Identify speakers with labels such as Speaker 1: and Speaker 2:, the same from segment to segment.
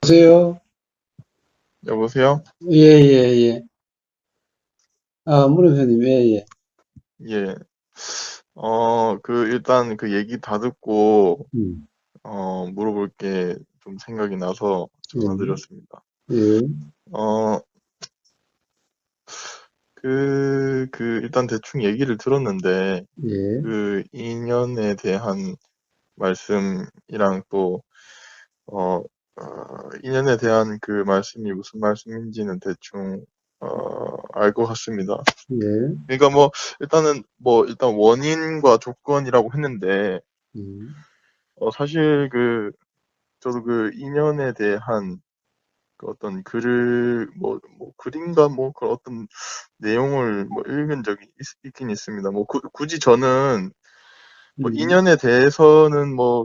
Speaker 1: 보세요.
Speaker 2: 여보세요?
Speaker 1: 예, 예, 예. 아, 물음표님, 예, 예.
Speaker 2: 예. 일단 그 얘기 다 듣고,
Speaker 1: 음,
Speaker 2: 물어볼 게 좀 생각이 나서
Speaker 1: 예,
Speaker 2: 전화드렸습니다.
Speaker 1: 예,
Speaker 2: 어, 일단 대충 얘기를 들었는데,
Speaker 1: 예,
Speaker 2: 그 인연에 대한 말씀이랑 또, 어, 인연에 대한 그 말씀이 무슨 말씀인지는 대충, 알 것 같습니다.
Speaker 1: 예,
Speaker 2: 그러니까 뭐, 일단 원인과 조건이라고 했는데,
Speaker 1: 음,
Speaker 2: 사실 저도 그 인연에 대한 그 어떤 글을, 글인가, 그런 어떤 내용을 읽은 적이 있긴 있습니다. 굳이 저는,
Speaker 1: 음,
Speaker 2: 인연에 대해서는 에,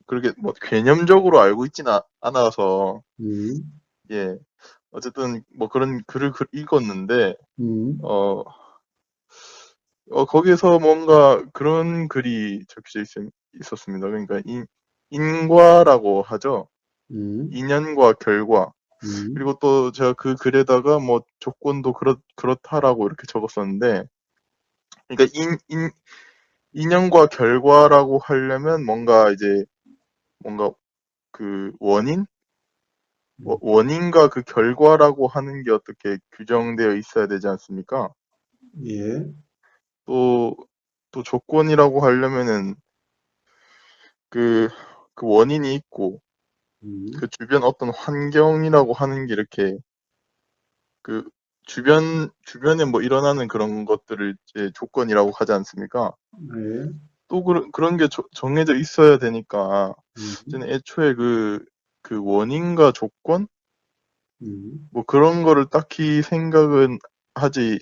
Speaker 2: 그렇게 개념적으로 알고 있진 않아서,
Speaker 1: 음,
Speaker 2: 예. 어쨌든, 그런 글을 읽었는데,
Speaker 1: 음,
Speaker 2: 어, 거기에서 뭔가 그런 글이 있었습니다. 그러니까, 인과라고 하죠.
Speaker 1: 음,
Speaker 2: 인연과 결과.
Speaker 1: 음,
Speaker 2: 그리고 또 제가 그 글에다가 조건도 그렇다라고 이렇게 적었었는데, 그러니까 인연과 결과라고 하려면 뭔가 그 원인과 그 결과라고 하는 게 어떻게 규정되어 있어야 되지 않습니까?
Speaker 1: 예,
Speaker 2: 또, 또 조건이라고 하려면은 그, 그 원인이 있고, 그
Speaker 1: 음,
Speaker 2: 주변 어떤 환경이라고 하는 게 이렇게 그 주변에 일어나는 그런 것들을 이제 조건이라고 하지 않습니까?
Speaker 1: 예,
Speaker 2: 또 그런 게 정해져 있어야 되니까, 저는
Speaker 1: 음,
Speaker 2: 애초에 그 원인과 조건? 그런 거를 딱히 생각은 하지,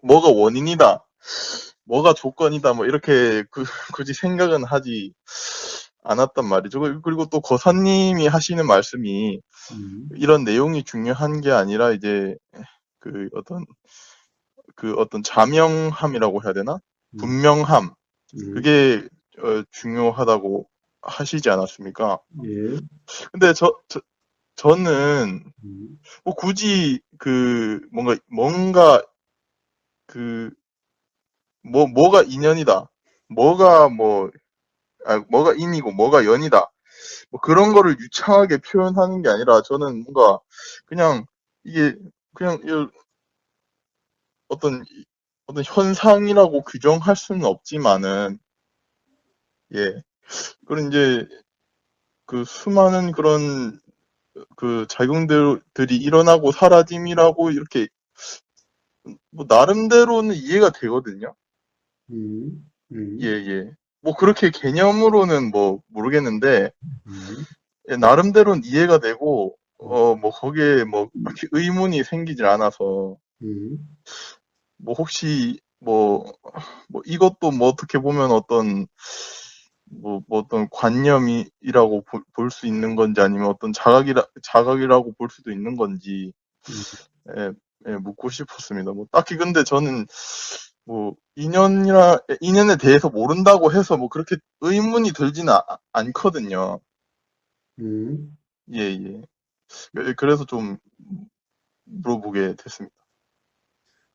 Speaker 2: 뭐가 원인이다, 뭐가 조건이다, 이렇게 굳이 생각은 하지 않았단 말이죠. 그리고 또 거사님이 하시는 말씀이 이런 내용이 중요한 게 아니라 이제 그 어떤 어떤 자명함이라고 해야 되나?
Speaker 1: 음,
Speaker 2: 분명함.
Speaker 1: 음,
Speaker 2: 그게 중요하다고 하시지 않았습니까?
Speaker 1: 예,
Speaker 2: 근데 저는
Speaker 1: 음,
Speaker 2: 굳이 뭔가 그 뭐가 인연이다. 뭐가 뭐가 인이고 뭐가 연이다. 그런 거를 유창하게 표현하는 게 아니라 저는 뭔가 그냥 이게 그냥 어떤 어떤 현상이라고 규정할 수는 없지만은, 예. 그런 이제 그 수많은 그런 작용들이 일어나고 사라짐이라고 이렇게 나름대로는 이해가 되거든요.
Speaker 1: 음,
Speaker 2: 예예. 그렇게 개념으로는 모르겠는데,
Speaker 1: 음,
Speaker 2: 예, 나름대로는 이해가 되고,
Speaker 1: 음,
Speaker 2: 거기에 딱히 의문이 생기질 않아서,
Speaker 1: 음,
Speaker 2: 혹시 이것도 어떻게 보면 어떤 관념이라고 볼 수 있는 건지, 아니면 어떤 자각이라고 볼 수도 있는 건지,
Speaker 1: 음,
Speaker 2: 예, 예, 묻고 싶었습니다. 딱히 근데 저는 인연에 대해서 모른다고 해서 그렇게 의문이 들지는 않거든요.
Speaker 1: 음.
Speaker 2: 예, 예. 그래서 좀 물어보게 됐습니다.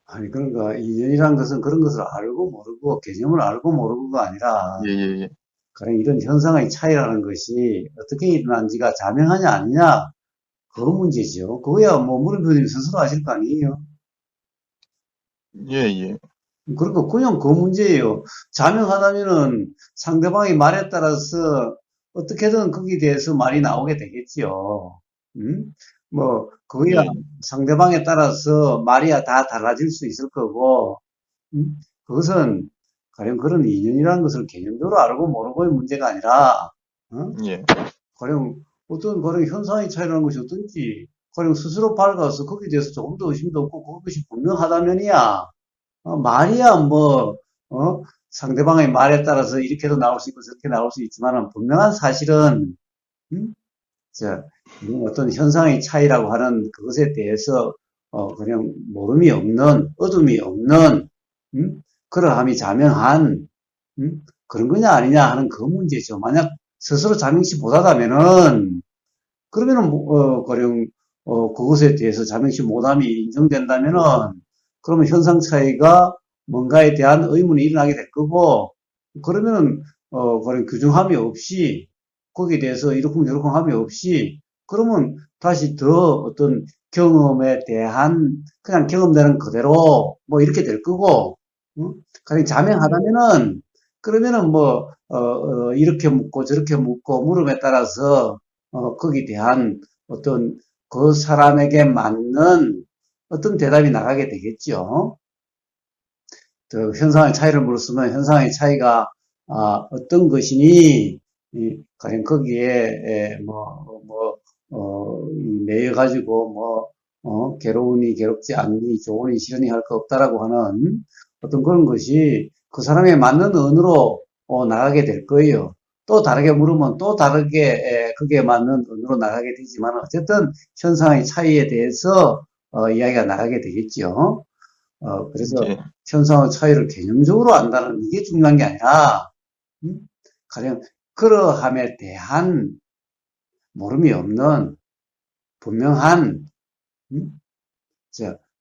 Speaker 1: 아니, 그러니까 인연이란 것은 그런 것을 알고 모르고, 개념을 알고 모르고가 아니라,
Speaker 2: 예, 예, 예.
Speaker 1: 그런 이런 현상의 차이라는 것이 어떻게 일어난지가 자명하냐 아니냐 그 문제죠. 그거야 뭐 물음표님 스스로 아실 거 아니에요.
Speaker 2: 예, 예.
Speaker 1: 그러니까 그냥 그 문제예요. 자명하다면은 상대방의 말에 따라서 어떻게든 거기에 대해서 말이 나오게 되겠지요. 음? 뭐 그거야
Speaker 2: 예,
Speaker 1: 상대방에 따라서 말이야 다 달라질 수 있을 거고, 그것은 가령 그런 인연이라는 것을 개념적으로 알고 모르고의 문제가 아니라, 어?
Speaker 2: 예.
Speaker 1: 가령 어떤 가령 현상의 차이라는 것이 어떤지 가령 스스로 밝아서 거기에 대해서 조금 더 의심도 없고 그것이 분명하다면이야 말이야 뭐 상대방의 말에 따라서 이렇게도 나올 수 있고 저렇게 나올 수 있지만은 분명한 사실은 음? 자, 어떤 현상의 차이라고 하는 그것에 대해서 그냥 모름이 없는 어둠이 없는 그러함이 자명한 그런 거냐 아니냐 하는 그 문제죠. 만약 스스로 자명시 못하다면은 그러면은 가령 그것에 대해서 자명시 못함이 인정된다면은 그러면 현상 차이가 뭔가에 대한 의문이 일어나게 될 거고 그러면은 가령 규정함이 없이 거기에 대해서 이러쿵저러쿵함이 없이 그러면 다시 더 어떤 경험에 대한 그냥 경험되는 그대로 뭐 이렇게 될 거고 가령 자명하다면은 그러면은 뭐 이렇게 묻고 저렇게 묻고 물음에 따라서 거기에 대한 어떤 그 사람에게 맞는 어떤 대답이 나가게 되겠죠. 그 현상의 차이를 물었으면 현상의 차이가 어떤 것이니 가령 거기에 매여 가지고 괴로우니 괴롭지 않니 좋으니 싫으니 할 거 없다라고 하는 어떤 그런 것이 그 사람에 맞는 언어로 나가게 될 거예요. 또 다르게 물으면 또 다르게 거기에 맞는 언어로 나가게 되지만 어쨌든 현상의 차이에 대해서 이야기가 나가게 되겠죠. 그래서
Speaker 2: 예,
Speaker 1: 현상의 차이를 개념적으로 안다는 이게 중요한 게 아니라, 가령 그러함에 대한 모름이 없는 분명한, 음,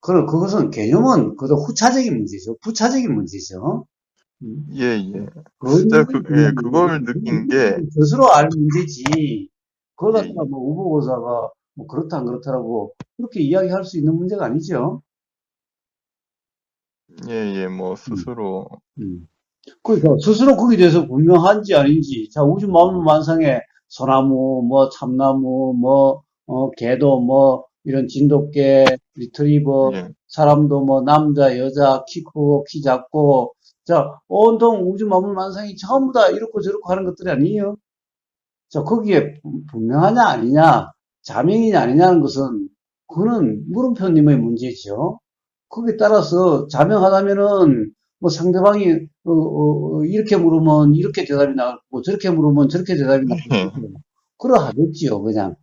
Speaker 1: 그것은 개념은 그저 후차적인 문제죠. 부차적인 문제죠. 음,
Speaker 2: 예, 예. 제가
Speaker 1: 근원이
Speaker 2: 예,
Speaker 1: 중요한
Speaker 2: 그걸
Speaker 1: 문제죠.
Speaker 2: 느낀 게,
Speaker 1: 스스로 알 문제지. 그걸
Speaker 2: 예,
Speaker 1: 갖다가
Speaker 2: 예,
Speaker 1: 뭐 우보고사가 뭐 그렇다 안 그렇다라고 그렇게 이야기할 수 있는 문제가 아니죠.
Speaker 2: 예, 예, 뭐,
Speaker 1: 음,
Speaker 2: 스스로,
Speaker 1: 음. 그러니까 스스로 거기에 대해서 분명한지 아닌지. 자, 우주 만물만상에 소나무, 뭐 참나무, 개도 이런 진돗개, 리트리버,
Speaker 2: 예,
Speaker 1: 사람도 남자, 여자, 키 크고 키 작고, 자, 온통 우주 만물만상이 전부 다 이렇고 저렇고 하는 것들이 아니에요. 자, 거기에 분명하냐 아니냐, 자명이냐 아니냐는 것은 그거는 물음표님의 문제죠. 거기에 따라서 자명하다면은 뭐 상대방이 이렇게 물으면 이렇게 대답이 나왔고 저렇게 물으면 저렇게 대답이
Speaker 2: 예,
Speaker 1: 나왔고 그러하겠지요 그냥.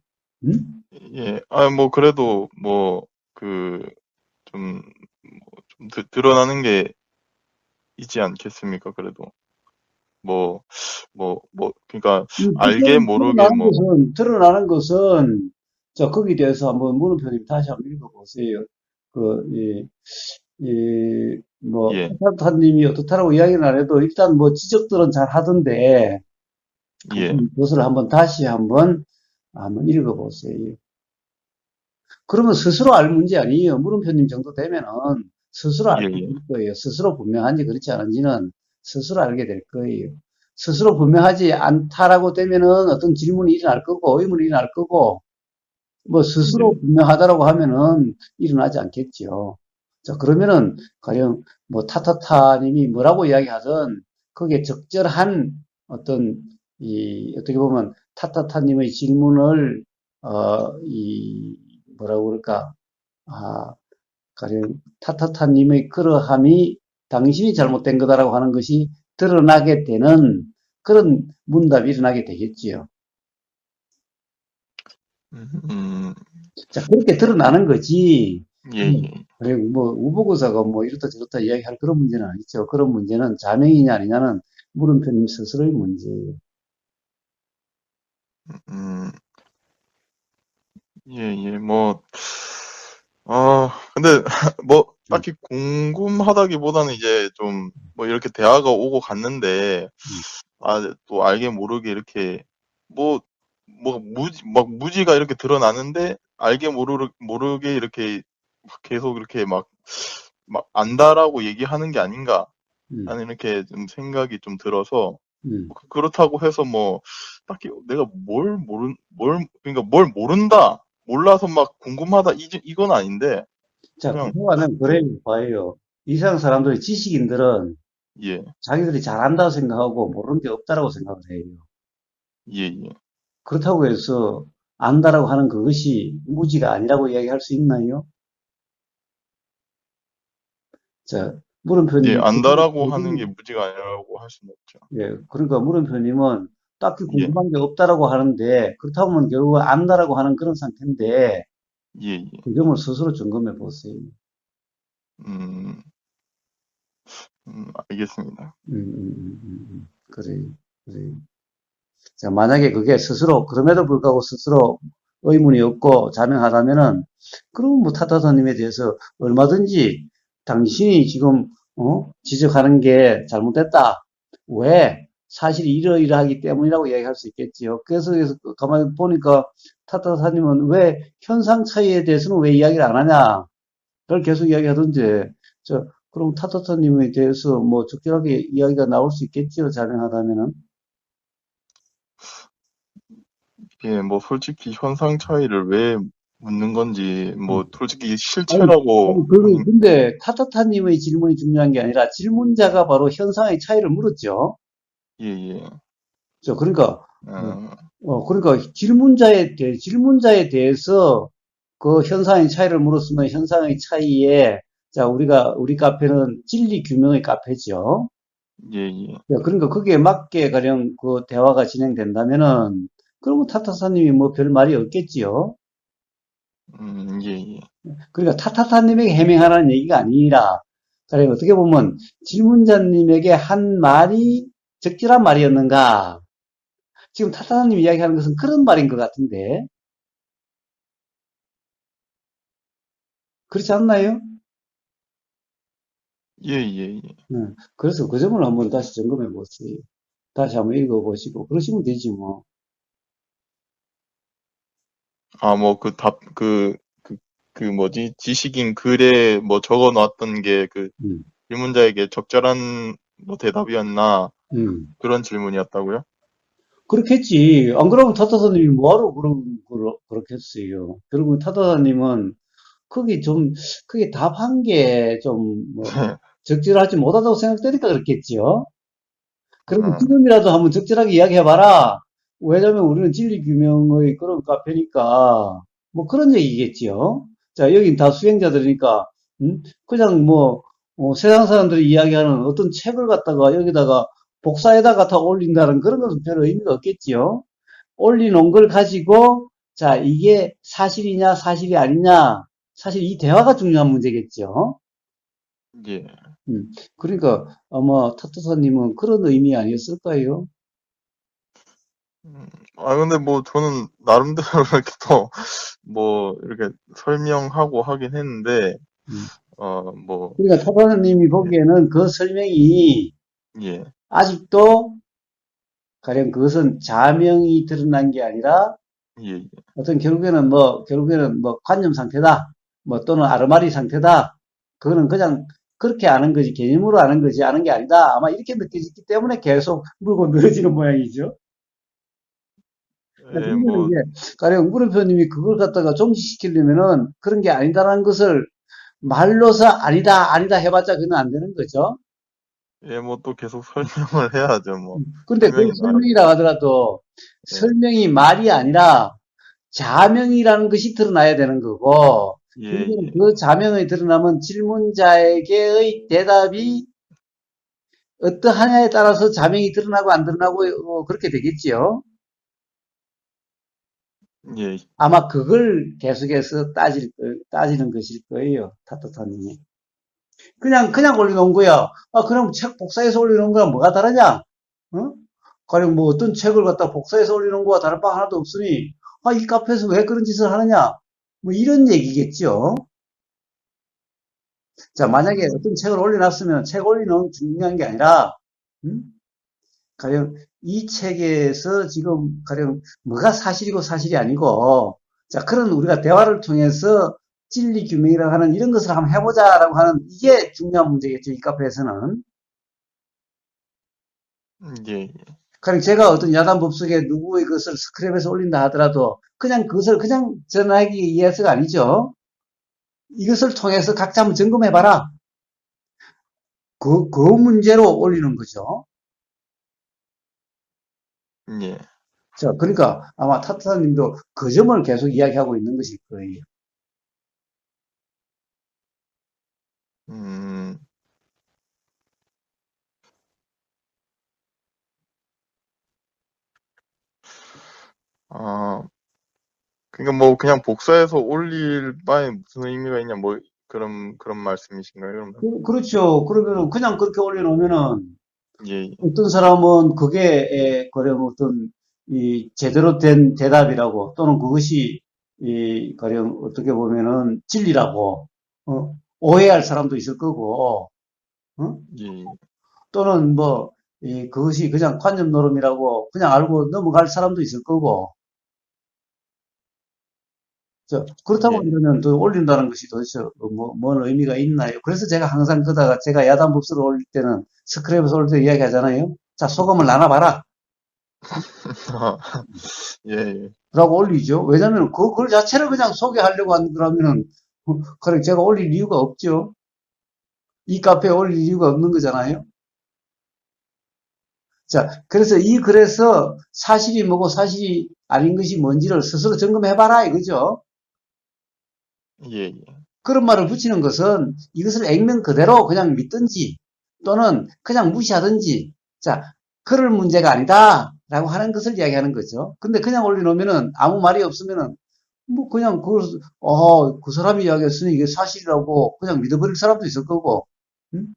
Speaker 1: 음?
Speaker 2: 예. 아, 뭐, 그래도, 뭐, 좀, 드러나는 게 있지 않겠습니까, 그래도. 뭐, 그러니까, 알게 모르게,
Speaker 1: 드러나는 것은 자 거기에 대해서 한번 문은표님 다시 한번 읽어보세요. 그,
Speaker 2: 예,
Speaker 1: 타타님이 어떻다라고 이야기는 안 해도 일단 뭐 지적들은 잘 하던데
Speaker 2: 예,
Speaker 1: 그것을 한번 읽어보세요. 그러면 스스로 알 문제 아니에요. 물음표님 정도 되면은 스스로
Speaker 2: 예,
Speaker 1: 알게 될
Speaker 2: 예.
Speaker 1: 거예요. 스스로 분명한지 그렇지 않은지는 스스로 알게 될 거예요. 스스로 분명하지 않다라고 되면은 어떤 질문이 일어날 거고 의문이 일어날 거고 뭐 스스로
Speaker 2: 예.
Speaker 1: 분명하다라고 하면은 일어나지 않겠죠. 자, 그러면은 가령 뭐 타타타님이 뭐라고 이야기하든 거기에 적절한 어떤 이 어떻게 보면 타타타님의 질문을 이 뭐라고 그럴까 아 가령 타타타님의 그러함이 당신이 잘못된 거다라고 하는 것이 드러나게 되는 그런 문답이 일어나게 되겠지요.
Speaker 2: 음,
Speaker 1: 자, 그렇게 드러나는 거지.
Speaker 2: 예, 예.
Speaker 1: 그리고 뭐, 우보고사가 뭐 이렇다 저렇다 이야기할 그런 문제는 아니죠. 그런 문제는 자명이냐 아니냐는 물음표님 스스로의 문제예요.
Speaker 2: 음, 예, 예. 뭐, 근데, 뭐,
Speaker 1: 음,
Speaker 2: 딱히 궁금하다기보다는 이제 좀, 뭐, 이렇게 대화가 오고 갔는데,
Speaker 1: 음,
Speaker 2: 또 알게 모르게 이렇게, 뭐, 무지가 이렇게 드러나는데, 알게 모르게 이렇게 막 계속 이렇게 막 안다라고 얘기하는 게 아닌가.
Speaker 1: 음,
Speaker 2: 나는 이렇게 좀 생각이 좀 들어서,
Speaker 1: 음.
Speaker 2: 그렇다고 해서 뭐, 딱히 내가 그러니까 뭘 모른다, 몰라서 막 궁금하다, 이건 아닌데,
Speaker 1: 자,
Speaker 2: 그냥,
Speaker 1: 그거는 그래
Speaker 2: 예,
Speaker 1: 봐요. 이상 사람들이 지식인들은
Speaker 2: 예,
Speaker 1: 자기들이 잘한다고 생각하고 모르는 게 없다라고 생각을 해요.
Speaker 2: 예, 예.
Speaker 1: 그렇다고 해서 안다라고 하는 그것이 무지가 아니라고 이야기할 수 있나요? 자,
Speaker 2: 예,
Speaker 1: 물음표님,
Speaker 2: 안다라고 하는 게 무지가 아니라고 할 수는 없죠.
Speaker 1: 예, 그러니까 물음표님은 딱히
Speaker 2: 예,
Speaker 1: 궁금한 게 없다라고 하는데, 그렇다고 하면 결국 안다라고 하는 그런 상태인데,
Speaker 2: 예, 예.
Speaker 1: 그 점을 스스로 점검해 보세요.
Speaker 2: 음, 알겠습니다.
Speaker 1: 음, 음, 음, 음. 그래, 그래. 자, 만약에 그게 스스로, 그럼에도 불구하고 스스로 의문이 없고 자명하다면은, 그럼 뭐 타타사님에 대해서 얼마든지 당신이 지금, 지적하는 게 잘못됐다. 왜? 사실이 이러이러하기 때문이라고 이야기할 수 있겠지요. 그래서 가만히 보니까 타타사님은 왜 현상 차이에 대해서는 왜 이야기를 안 하냐? 를 계속 이야기하던데, 그럼 타타사님에 대해서 뭐 적절하게 이야기가 나올 수 있겠지요. 자명하다면은.
Speaker 2: 이게 뭐 솔직히 현상 차이를 왜 묻는 건지, 뭐 솔직히
Speaker 1: 아니,
Speaker 2: 실체라고 하긴,
Speaker 1: 근데 타타타님의 질문이 중요한 게 아니라 질문자가 바로 현상의 차이를 물었죠.
Speaker 2: 예, 예.
Speaker 1: 그러니까,
Speaker 2: 어,
Speaker 1: 그러니까 질문자에 대해서 그 현상의 차이를 물었으면 현상의 차이에, 자, 우리 카페는 진리 규명의 카페죠.
Speaker 2: 예, 예.
Speaker 1: 그러니까 거기에 맞게 가령 그 대화가 진행된다면은, 그러면 타타사님이 뭐 별 말이 없겠지요.
Speaker 2: 예, 예.
Speaker 1: 그러니까 타타타님에게 해명하라는 얘기가 아니라, 그러니까 어떻게 보면 질문자님에게 한 말이 적절한 말이었는가? 지금 타타타님 이야기하는 것은 그런 말인 것 같은데, 그렇지 않나요?
Speaker 2: 예, 예, 예.
Speaker 1: 그래서 그 점을 한번 다시 점검해 보세요. 다시 한번 읽어보시고, 그러시면 되지 뭐.
Speaker 2: 아, 뭐 그 뭐지? 지식인 글에 뭐 적어 놨던 게 그
Speaker 1: 음,
Speaker 2: 질문자에게 적절한 뭐 대답이었나?
Speaker 1: 음.
Speaker 2: 그런 질문이었다고요?
Speaker 1: 그렇겠지. 안 그러면 타타사님이 뭐하러 그렇겠어요. 그리고 타타사님은 거기 좀, 그게 답한 게 좀, 뭐, 적절하지 못하다고 생각되니까 그렇겠지요. 그러면
Speaker 2: 어,
Speaker 1: 지금이라도 한번 적절하게 이야기해봐라. 왜냐면 우리는 진리규명의 그런 카페니까, 뭐 그런 얘기겠지요. 자, 여긴 다 수행자들이니까, 그냥 뭐, 세상 사람들이 이야기하는 어떤 책을 갖다가 여기다가 복사에다 갖다 올린다는 그런 것은 별 의미가 없겠지요. 올려놓은 걸 가지고, 자, 이게 사실이냐, 사실이 아니냐, 사실 이 대화가 중요한 문제겠죠.
Speaker 2: 예.
Speaker 1: 그러니까 아마 타투사님은 그런 의미 아니었을까요?
Speaker 2: 음, 아, 근데 뭐 저는 나름대로 이렇게 또, 뭐, 이렇게 설명하고 하긴 했는데,
Speaker 1: 음.
Speaker 2: 뭐,
Speaker 1: 그러니까 타투사님이
Speaker 2: 예,
Speaker 1: 보기에는 그 설명이
Speaker 2: 예,
Speaker 1: 아직도 가령 그것은 자명이 드러난 게 아니라
Speaker 2: 예,
Speaker 1: 어떤 결국에는 뭐 관념 상태다. 뭐 또는 아르마리 상태다. 그거는 그냥 그렇게 아는 거지, 개념으로 아는 거지, 아는 게 아니다. 아마 이렇게 느껴지기 때문에 계속 물고 늘어지는 모양이죠.
Speaker 2: 예,
Speaker 1: 그러면
Speaker 2: 뭐,
Speaker 1: 이제, 가령 물음표님이 그걸 갖다가 종식시키려면은 그런 게 아니다라는 것을 말로서 아니다, 아니다 해봤자 그건 안 되는 거죠.
Speaker 2: 예, 뭐 또 계속 설명을 해야죠, 뭐.
Speaker 1: 근데 그
Speaker 2: 설명이 나름,
Speaker 1: 설명이라 하더라도
Speaker 2: 예,
Speaker 1: 설명이 말이 아니라 자명이라는 것이 드러나야 되는 거고,
Speaker 2: 예,
Speaker 1: 그러면
Speaker 2: 예,
Speaker 1: 그 자명이 드러나면 질문자에게의 대답이 어떠하냐에 따라서 자명이 드러나고 안 드러나고 그렇게 되겠지요.
Speaker 2: 예,
Speaker 1: 아마 그걸 계속해서 따지는 것일 거예요. 타토타님이. 그냥 올려놓은 거야. 아, 그럼 책 복사해서 올려놓은 거랑 뭐가 다르냐? 어? 가령 뭐 어떤 책을 갖다 복사해서 올려놓은 거와 다를 바 하나도 없으니, 아, 이 카페에서 왜 그런 짓을 하느냐? 뭐 이런 얘기겠죠. 자, 만약에
Speaker 2: 음,
Speaker 1: 어떤 책을 올려놨으면 책 올리는 중요한 게 아니라, 음? 가령 이 책에서 지금 가령 뭐가 사실이고 사실이 아니고, 자, 그런 우리가 대화를 통해서 진리 규명이라고 하는 이런 것을 한번 해보자라고 하는 이게 중요한 문제겠죠. 이 카페에서는.
Speaker 2: 예,
Speaker 1: 가령 제가 어떤 야단 법석에 누구의 것을 스크랩해서 올린다 하더라도 그냥 그것을 그냥 전하기 위해서가 아니죠. 이것을 통해서 각자 한번 점검해봐라. 그 문제로 올리는 거죠.
Speaker 2: 예,
Speaker 1: 자, 그러니까 아마 타타님도 그 점을 계속 이야기하고 있는 것일 거예요.
Speaker 2: 음, 아, 그러니까 뭐 그냥 복사해서 올릴 바에 무슨 의미가 있냐, 뭐, 그런 말씀이신가요, 그러면?
Speaker 1: 그렇죠. 그러면은 그냥 그렇게 올려놓으면은
Speaker 2: 예,
Speaker 1: 어떤 사람은 그게, 가령 어떤, 이, 제대로 된 대답이라고, 또는 그것이, 가령 어떻게 보면은 진리라고, 오해할 사람도 있을 거고, 어?
Speaker 2: 예,
Speaker 1: 또는 뭐, 그것이 그냥 관념 노름이라고 그냥 알고 넘어갈 사람도 있을 거고, 그렇다고
Speaker 2: 예.
Speaker 1: 이러면 더 올린다는 것이 도대체 뭔 의미가 있나요? 그래서 제가 항상 그다가 제가 야단 법수를 올릴 때는 스크랩에서 올릴 때 이야기하잖아요. 자, 소금을 나눠봐라.
Speaker 2: 예, 예.
Speaker 1: 라고 올리죠. 왜냐면 그 자체를 그냥 소개하려고 한 거라면은, 그래, 제가 올릴 이유가 없죠. 이 카페에 올릴 이유가 없는 거잖아요. 자, 그래서 이 글에서 사실이 뭐고 사실이 아닌 것이 뭔지를 스스로 점검해봐라 이거죠.
Speaker 2: 예, 예.
Speaker 1: 그런 말을 붙이는 것은 이것을 액면 그대로 그냥 믿든지 또는 그냥 무시하든지, 자, 그럴 문제가 아니다 라고 하는 것을 이야기하는 거죠. 근데 그냥 올려놓으면은 아무 말이 없으면은 뭐 그냥 그걸 그 사람이 이야기했으니 이게 사실이라고 그냥 믿어버릴 사람도 있을 거고, 음?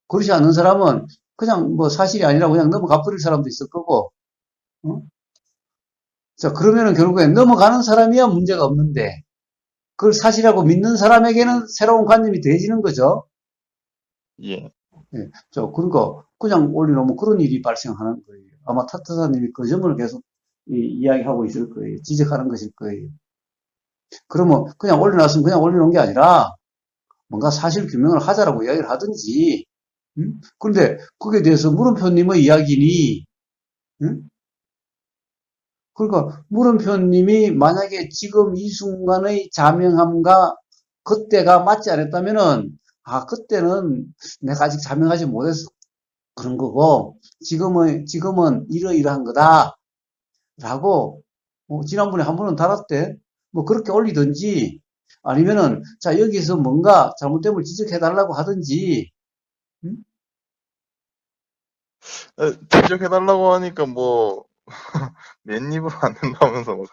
Speaker 1: 그렇지 않는 사람은 그냥 뭐 사실이 아니라 그냥 넘어가 버릴 사람도 있을 거고, 어? 자, 그러면은 결국에 넘어가는 사람이야 문제가 없는데 그걸 사실이라고 믿는 사람에게는 새로운 관념이 더해지는 거죠.
Speaker 2: 예.
Speaker 1: 예. 그러니까 그냥 올려놓으면 그런 일이 발생하는 거예요. 아마 타타사님이 그 점을 계속 이야기하고 있을 거예요. 지적하는 것일 거예요. 그러면 그냥 올려놨으면 그냥 올려놓은 게 아니라 뭔가 사실 규명을 하자라고 이야기를 하든지, 그런데 거기에 대해서 물음표님의 이야기니, 응? 그러니까 물음표님이 만약에 지금 이 순간의 자명함과 그때가 맞지 않았다면은, 그때는 내가 아직 자명하지 못해서 그런 거고, 지금은 이러이러한 거다. 라고, 지난번에 한 번은 달았대. 뭐 그렇게 올리든지, 아니면은, 자, 여기서 뭔가 잘못됨을 지적해달라고 하든지, 응?
Speaker 2: 지적해달라고 하니까 뭐, 맨입으로 안 된다면서 막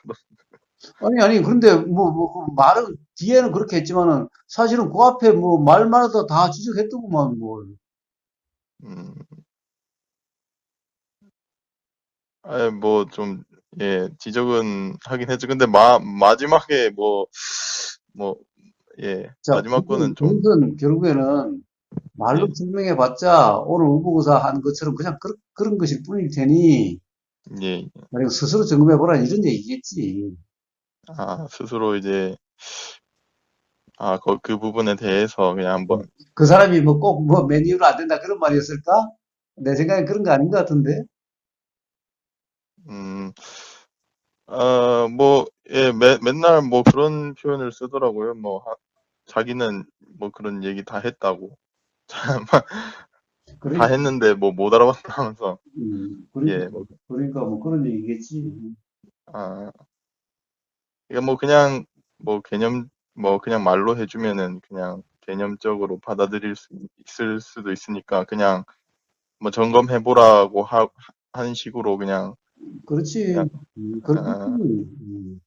Speaker 1: 아니, 그런데, 그 말은, 뒤에는 그렇게 했지만은, 사실은 그 앞에 뭐, 말마다 다 지적했더구만, 뭘.
Speaker 2: 음, 아예 뭐 좀, 예, 지적은 하긴 했죠. 근데 마지막에 뭐, 예,
Speaker 1: 자,
Speaker 2: 마지막 거는 좀,
Speaker 1: 그것은 결국에는 말로
Speaker 2: 예,
Speaker 1: 설명해봤자, 오늘 의보고사 한 것처럼 그냥 그런 것일 뿐일 테니,
Speaker 2: 예,
Speaker 1: 만약 스스로 점검해보라, 이런 얘기겠지.
Speaker 2: 스스로 이제, 그 부분에 대해서 그냥 한번,
Speaker 1: 그 사람이 뭐 꼭 뭐 메뉴로 안 된다, 그런 말이었을까? 내 생각엔 그런 거 아닌 것 같은데.
Speaker 2: 음, 뭐, 예, 맨날 뭐 그런 표현을 쓰더라고요. 뭐, 자기는 뭐 그런 얘기 다 했다고. 다
Speaker 1: 그러니까,
Speaker 2: 했는데 뭐 못 알아봤다 하면서,
Speaker 1: 그러니까,
Speaker 2: 예, 뭐,
Speaker 1: 그러니까 뭐 그런 얘기겠지.
Speaker 2: 아, 이게 뭐 그냥, 뭐 개념, 뭐 그냥 말로 해주면은 그냥 개념적으로 받아들일 수 있을 수도 있으니까 그냥 뭐 점검해보라고 하는 식으로 그냥,
Speaker 1: 그렇지. 그렇겠지.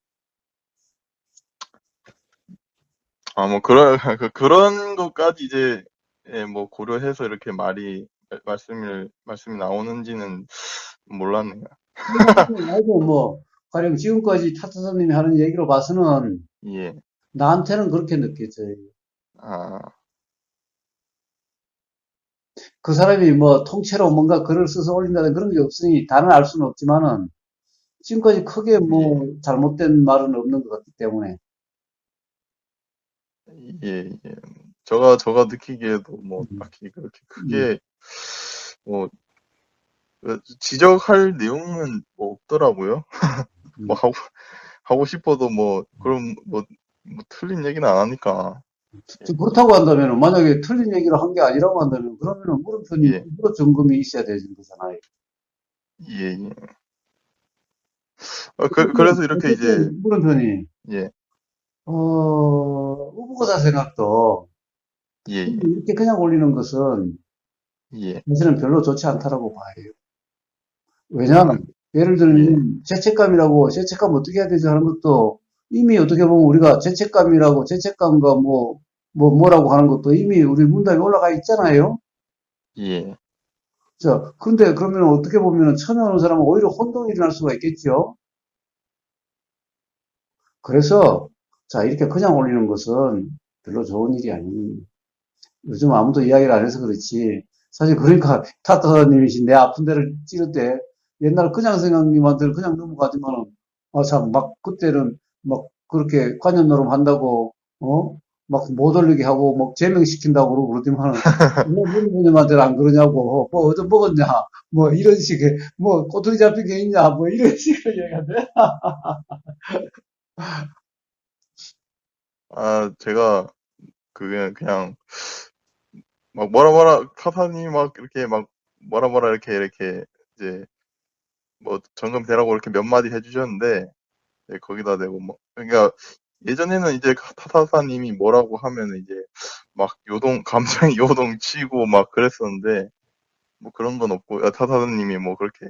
Speaker 2: 아, 뭐 그런 것까지 이제, 예, 뭐 고려해서 이렇게 말씀이 나오는지는 몰랐네요.
Speaker 1: 아이고, 뭐, 가령 지금까지 타타사님이 하는 얘기로 봐서는
Speaker 2: 예,
Speaker 1: 나한테는 그렇게 느껴져요.
Speaker 2: 아,
Speaker 1: 그 사람이 뭐 통째로 뭔가 글을 써서 올린다든 그런 게 없으니 다는 알 수는 없지만은 지금까지 크게
Speaker 2: 예,
Speaker 1: 뭐 잘못된 말은 없는 것 같기 때문에.
Speaker 2: 예, 예. 제가 느끼기에도 뭐
Speaker 1: 음,
Speaker 2: 딱히 그렇게
Speaker 1: 음,
Speaker 2: 크게 뭐 지적할 내용은 뭐 없더라고요. 뭐
Speaker 1: 음.
Speaker 2: 하고 싶어도 뭐 그럼 뭐 틀린 얘기는 안 하니까. 예,
Speaker 1: 그렇다고 한다면 만약에 틀린 얘기를 한 게 아니라고 한다면 그러면은 물음표님
Speaker 2: 예,
Speaker 1: 스스로 점검이 있어야 되는 거잖아요.
Speaker 2: 예, 예. 그래서 이렇게 이제,
Speaker 1: 어쨌든 물음표님,
Speaker 2: 예,
Speaker 1: 후보자 생각도
Speaker 2: 예, 예,
Speaker 1: 이렇게 그냥 올리는 것은
Speaker 2: 예,
Speaker 1: 사실은 별로 좋지 않다라고 봐요.
Speaker 2: 아,
Speaker 1: 왜냐하면 예를
Speaker 2: 예,
Speaker 1: 들면 죄책감이라고 죄책감 어떻게 해야 되지 하는 것도 이미 어떻게 보면 우리가 죄책감이라고 죄책감과 뭐라고 하는 것도 이미 우리 문답에 올라가 있잖아요.
Speaker 2: 예,
Speaker 1: 그런데 그러면 어떻게 보면 처음에 오는 사람은 오히려 혼동이 일어날 수가 있겠죠? 그래서, 자, 이렇게 그냥 올리는 것은 별로 좋은 일이 아니. 요즘 아무도 이야기를 안 해서 그렇지. 사실 그러니까 타타님이신 내 아픈 데를 찌를 때 옛날 그냥 생각님한테는 그냥 넘어가지만은 참 막 그때는 막 그렇게 관념 노름 한다고 막 못 올리게 하고 막 제명시킨다고 그러고 그러더만은 왜 부모님한테는 안 그러냐고 뭐 어디 먹었냐 뭐 이런 식의 뭐 꼬투리 잡힌 게 있냐 뭐 이런 식으로 얘기하는데
Speaker 2: 아, 제가 그게 그냥 막 뭐라 타사님이 막 이렇게 막 뭐라 이렇게 이제 뭐 점검 대라고 이렇게 몇 마디 해주셨는데 네, 거기다 대고 뭐 그러니까 예전에는 이제 타사님이 뭐라고 하면은 이제 막 감정이 요동치고 막 그랬었는데 뭐 그런 건 없고 타사님이 뭐 그렇게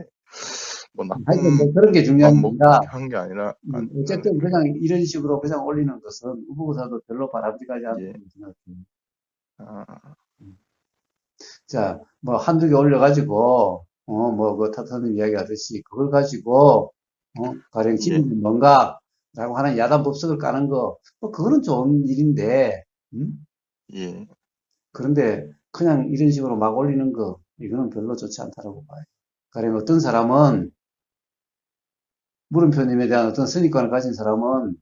Speaker 2: 뭐
Speaker 1: 하여튼
Speaker 2: 나쁜
Speaker 1: 뭐 그런 게 중요한
Speaker 2: 마음
Speaker 1: 게
Speaker 2: 먹고
Speaker 1: 아니라
Speaker 2: 그렇게 한 게 아니라
Speaker 1: 어쨌든 그냥 이런 식으로 그냥 올리는 것은 후보자도 별로 바람직하지 않다고
Speaker 2: 예.
Speaker 1: 생각해요.
Speaker 2: 아,
Speaker 1: 자, 뭐 한두 개 올려가지고, 뭐, 그 타타님 이야기하듯이 그걸 가지고, 가령
Speaker 2: 예.
Speaker 1: 진리는 뭔가? 라고 하는 야단 법석을 까는 거, 뭐, 그거는 좋은 일인데, 음?
Speaker 2: 예.
Speaker 1: 그런데 그냥 이런 식으로 막 올리는 거, 이거는 별로 좋지 않다고 봐요. 가령 어떤 사람은, 물음표님에 대한 어떤 선입관을 가진 사람은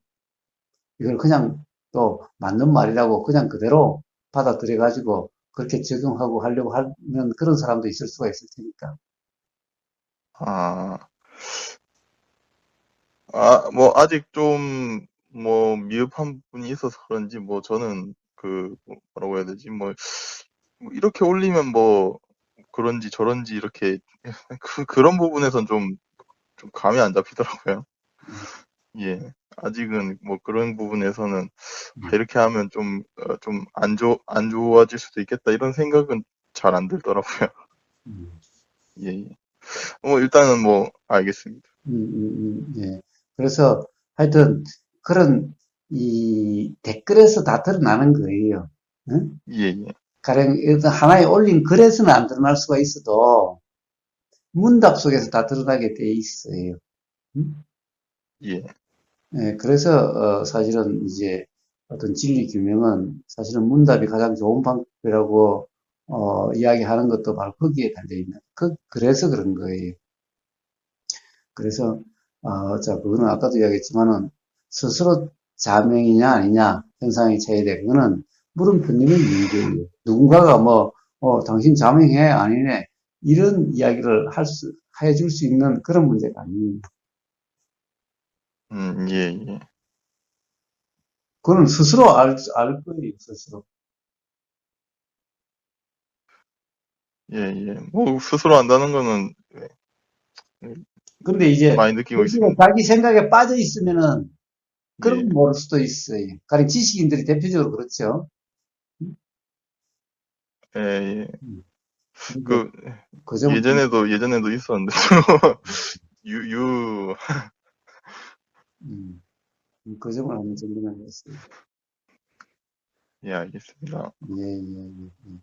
Speaker 1: 이걸 그냥 또 맞는 말이라고 그냥 그대로 받아들여가지고 그렇게 적용하고 하려고 하면 그런 사람도 있을 수가 있을 테니까.
Speaker 2: 아, 뭐 아직 좀 뭐 미흡한 부분이 있어서 그런지 뭐 저는 뭐라고 해야 되지? 뭐 이렇게 올리면 뭐 그런지 저런지 이렇게 그런 부분에선 좀 감이 안 잡히더라고요. 예. 아직은 뭐 그런 부분에서는 이렇게 하면 좀 안 좋아질 수도 있겠다 이런 생각은 잘 안 들더라고요.
Speaker 1: 음.
Speaker 2: 예, 예. 일단은 뭐 알겠습니다.
Speaker 1: 예. 그래서 하여튼 그런 이 댓글에서 다 드러나는 거예요. 응?
Speaker 2: 예, 예.
Speaker 1: 가령 어떤 하나의 올린 글에서는 안 드러날 수가 있어도 문답 속에서 다 드러나게 돼 있어요. 응?
Speaker 2: 예.
Speaker 1: 예, 그래서 사실은 이제 어떤 진리 규명은 사실은 문답이 가장 좋은 방법이라고 이야기하는 것도 바로 거기에 달려 있는. 그래서 그런 거예요. 그래서 자 그거는 아까도 이야기했지만은 스스로 자명이냐 아니냐 현상의 차이돼. 그거는 물음표님의 문제예요. 누군가가 뭐 당신 자명해 아니네 이런 이야기를 해줄 수 있는 그런 문제가 아니에요.
Speaker 2: 예, 예.
Speaker 1: 그거는 스스로 알 거예요, 스스로.
Speaker 2: 예, 예. 뭐 스스로 안다는 거는 예,
Speaker 1: 근데 이제
Speaker 2: 많이 느끼고
Speaker 1: 거기에
Speaker 2: 있습니다.
Speaker 1: 자기 생각에 빠져 있으면은 그런
Speaker 2: 예.
Speaker 1: 건 모를 수도 있어요. 가령 지식인들이 대표적으로 그렇죠.
Speaker 2: 예, 예.
Speaker 1: 근데
Speaker 2: 그
Speaker 1: 그 점은
Speaker 2: 예전에도 있었는데 유
Speaker 1: 음, 그 점을 한번 정리해 봤어요.
Speaker 2: 예, 알겠습니다.
Speaker 1: 예, 예, 예. 예.